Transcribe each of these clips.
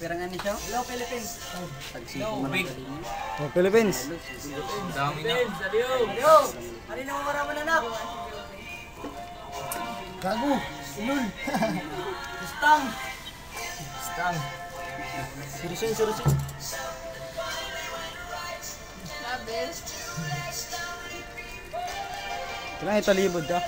Pero nga siya? Hello, Philippines. Hello, big. Oh, Philippines. Dami na. Hello. Ano na mawara mo na nak? Gago. Ulul. Stang. Surusin. Kailangan italibod ka.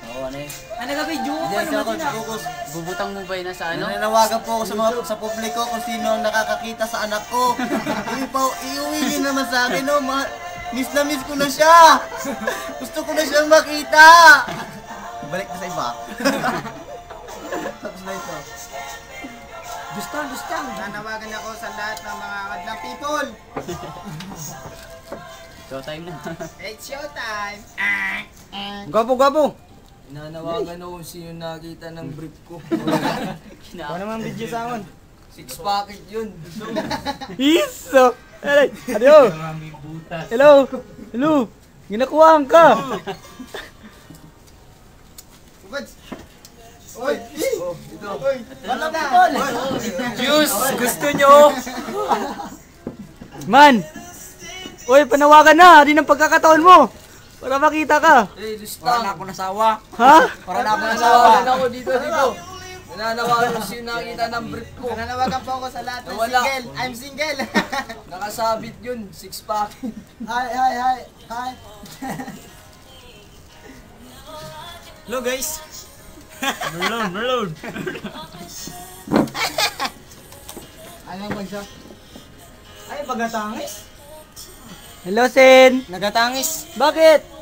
Oo, ano eh. Ano ka video? Diyan Ano ako, ba sila? bubutang mo ba yun na sa ano? Nananawagan po ako sa publiko kung sino ang nakakakita sa anak ko. Iuwi niyo naman sa akin, no? Miss na miss ko na siya. Gusto ko na siyang makita. Balik na sa iba. Tapos na ito. Gustang. Nanawagan ako sa lahat ng mga kadlang people. Showtime na. It's showtime. Gabo. Nanawagan ako kung sino nakakita ng brief ko. Ano naman video sa amin? 6 packet yun. Iso! Adiyo! Hello! Ginakuhaan ka! Oy! Ito! Wala na! Juice! Gusto nyo? Man! Uy, panawagan na! Di ng pagkakataon mo! Para makita ka! Eh, Para na ako nasawa. Ha? Para na ako nasawa. Nanawagan ako dito. Nananawagan ko sino nakakita ng brief ko. Nananawagan po ako sa lahat ng single. I'm single. Nakasabit yun, 6 packet. Hi. Hello guys! Melon. Ano ba siya? Ay, bagatangis. Hello, Sen! Nagatangis. Bakit?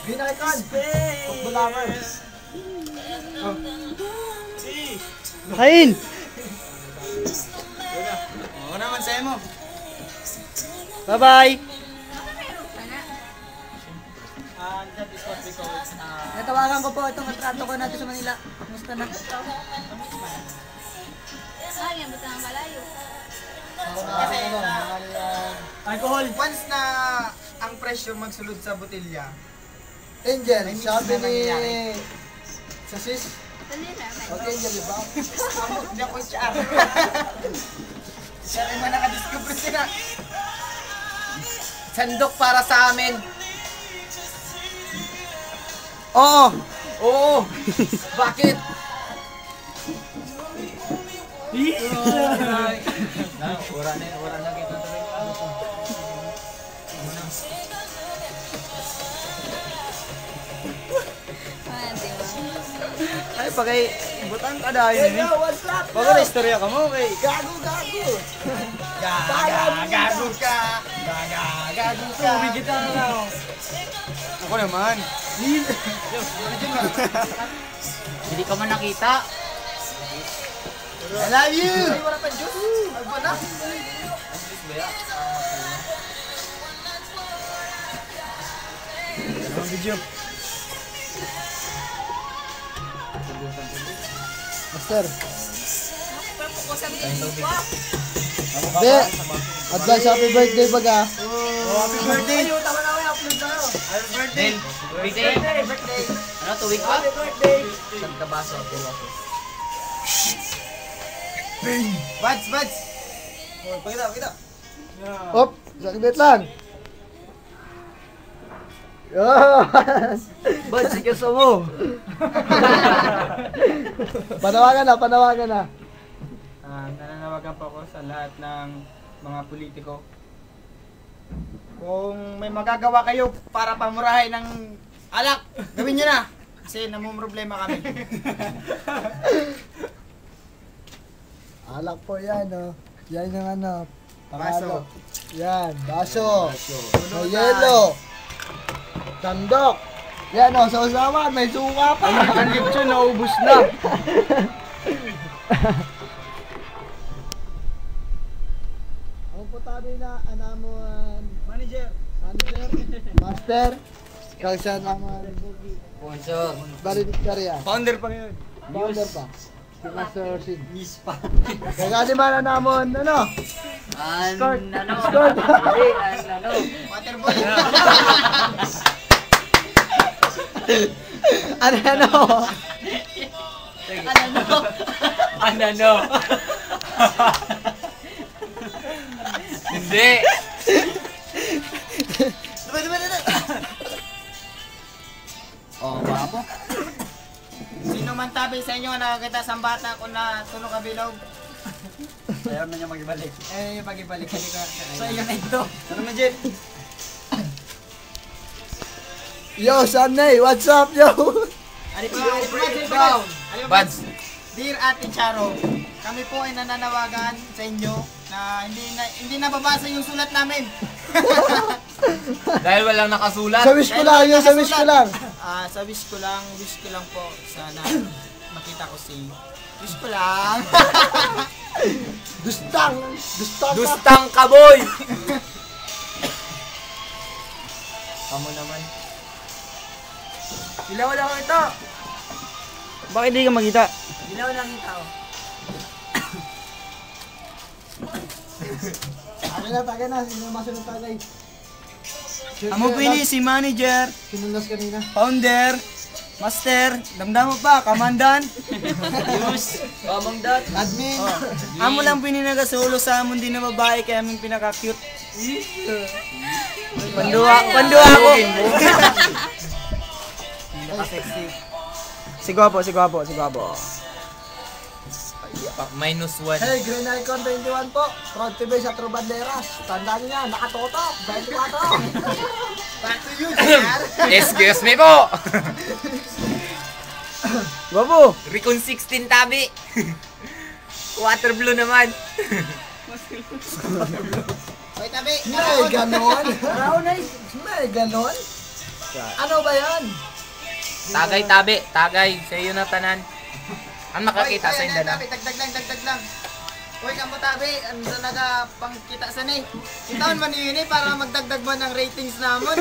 Binaikan. Bulamer. Kain! Oo naman sa'yo mo. Bye-bye! Natawagan ko po itong atrato ko natin sa Manila. Kumusta na? Sayang, buta ang malayo. Alcohol. Once na ang presyo magsulod sa botilya, Angel, sabi ni... nangyayari. Sa sis. Dali naman. Okay, Angel, di ba? amot niya ko siya. Siya rin man nakadiscover sila. Sandok para sa amin. Oo. Bakit? Wala na kita tuloy. Ay, pagay... Butang ka dahil eh. What's up? Bago na istorya ka mo, kay... Gago. Gago ka. Gago ka. Bigita na lang. Ako naman. Hindi ka man nakita. I love you. Ay, wala pa juice. Agbo na. Ang video. Master. Be, advance happy birthday baga. Happy birthday. Tama na may upload tayo. Happy birthday. Birthday. Ano, 2 week pa? Happy birthday. Santa Baso. Buds. Oh, pakita. Op, sakit lang. Ba't sige sa mo? Panawagan na. Nananawagan po ako sa lahat ng mga politiko. Kung may magagawa kayo para pamurahin ng alak, gawin nyo na. Kasi namumroblema kami. Alak po yan, oh. Yan yung ano. Baso. Yan, baso. May yelo. Tandok. Yan, oh, sa usawan, may suka pa. Ang lipson, naubos na. Ang putabi na, anamuan. Manager. Master. Kalsa naman. Sponsor. Baridiktarya. Founder pa ngayon. Founder pa. Si Master Sid. Kaya di ba na namon, ano? Scored. Scored. Waterboy. Ano? Ano? Hindi. Oh, babo. Sino man tabi sa inyo ang nakakita sa bata ko na tunog kabilog? Ayaw na niya mag-ibalik. Eh, yung pag-ibalik. Sa iyo na ito. Ano mo, Jeff? Yo, Sunday, what's up, yo? Buds. Dear Ate Charo, kami po ay nananawagan sa inyo na hindi nababasa yung sulat namin. Dahil walang nakasulat. Sa wish ko lang, yo, sa wish ko lang. Sa wish ko lang po sana makita ko si wish ko lang. Dustang ka. Dustang ka, boy! Kamu naman. Ilaw lang ito. Bakit hindi ka makita? Ilaw lang ito. Tagay na. Sino yung masunod tagay? Amo pili si manager, Sinulas kanina. founder, master, damdam mo pa, kamandan. Admin. Amo lang pininagasulo sa amon din na babae kaya aming pinaka-cute. Panduwa ko. Pinaka-sexy. Si Gwapo. -1. Hey, Green Icon 21 po. Proud to be sa True Banderas. Tandaan niya, nakatotok. 24. Back to you, Jar. Excuse me po! Gwapo! Recon 16 tabi. Water blue naman. Hoy, tabi. May ganon. May ganon. Ano ba yan? Tagay tabi. Tagay. Sa iyo na tanan. Ang nakakita sa inda na. Dagdag lang. Hoy, kamo tabi, ano na nagapangkita sa ni? Itaon man yun para magdagdag man ng ratings namon.